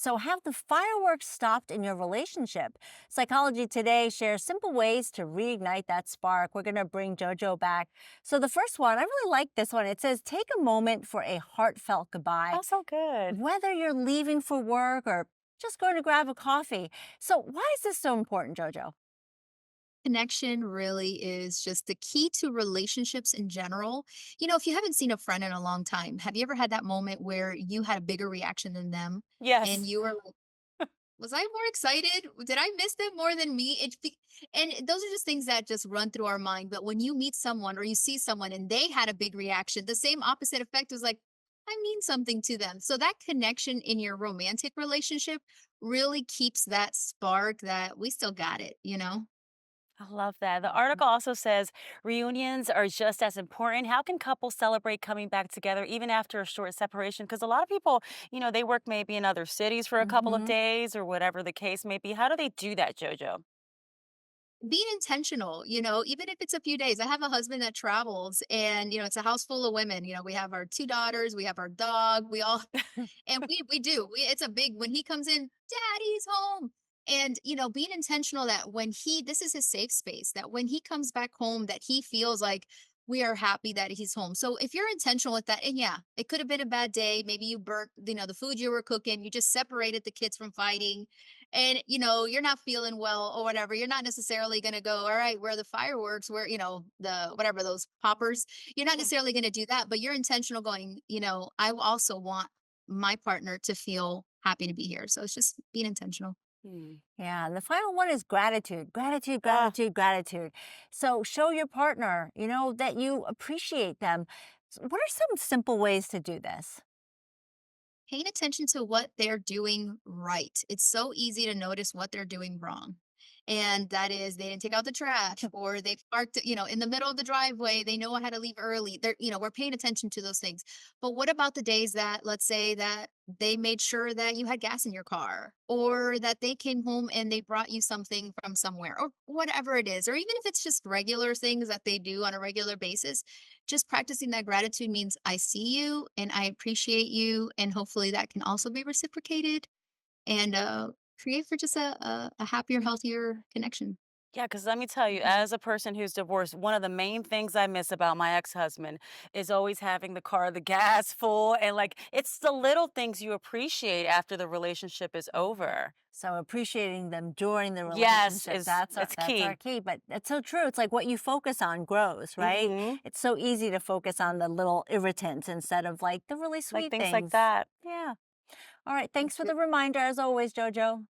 So, have the fireworks stopped in your relationship? Psychology Today shares simple ways to reignite that spark. We're going to bring JoJo back. So, the first one, I really like this one. It says, take a moment for a heartfelt goodbye, Oh, so good. whether you're leaving for work or just going to grab a coffee. So, why is this so important, JoJo? Connection really is just the key to relationships in general. If you haven't seen a friend in a long time, have you ever had that moment where you had a bigger reaction than them and Yes. you were like, was I more excited? Did I miss them more than me? And those are just things that just run through our mind. But when you meet someone or you see someone and they had a big reaction, the same opposite effect was like, I mean something to them. So that connection in your romantic relationship really keeps that spark that we still got it? I love that. The article also says reunions are just as important. How can couples celebrate coming back together even after a short separation? Because a lot of people, they work maybe in other cities for a couple of Hmm. days or whatever the case may be. How do they do that, JoJo? Being intentional, even if it's a few days. I have a husband that travels and, it's a house full of women. We have our two daughters, we have our dog, we all, and we do. It's a big, when he comes in, daddy's home. And, being intentional that this is his safe space, that when he comes back home, that he feels like we are happy that he's home. So if you're intentional with that, and yeah, it could have been a bad day. Maybe you burnt, the food you were cooking, you just separated the kids from fighting and you're not feeling well or whatever. You're not necessarily going to go, all right, where are the fireworks, where the whatever, those poppers. You're not Yeah. necessarily going to do that, but you're intentional going, I also want my partner to feel happy to be here. So it's just being intentional. Hmm. Yeah, and the final one is gratitude, gratitude, Ah, gratitude, gratitude. So show your partner, that you appreciate them. What are some simple ways to do this? Paying attention to what they're doing right. It's so easy to notice what they're doing wrong. And that is they didn't take out the trash or they parked, in the middle of the driveway. They know how to leave early. We're paying attention to those things. But what about the days that, let's say that they made sure that you had gas in your car or that they came home and they brought you something from somewhere or whatever it is, or even if it's just regular things that they do on a regular basis, just practicing that gratitude means I see you and I appreciate you. And hopefully that can also be reciprocated and create for just a happier, healthier connection. yeah, because let me tell you, Mhm. as a person who's divorced, one of the main things I miss about my ex-husband is always having the car, the gas full, and like it's the little things you appreciate after the relationship is over. So appreciating them during the Yes, relationship, is that's our it's that's our key. key. But it's so true. It's like what you focus on grows, right? Hmm. It's so easy to focus on the little irritants instead of like the really Like sweet things like things. that. Yeah. All right. Thanks That's for true. the reminder as always, Jojo.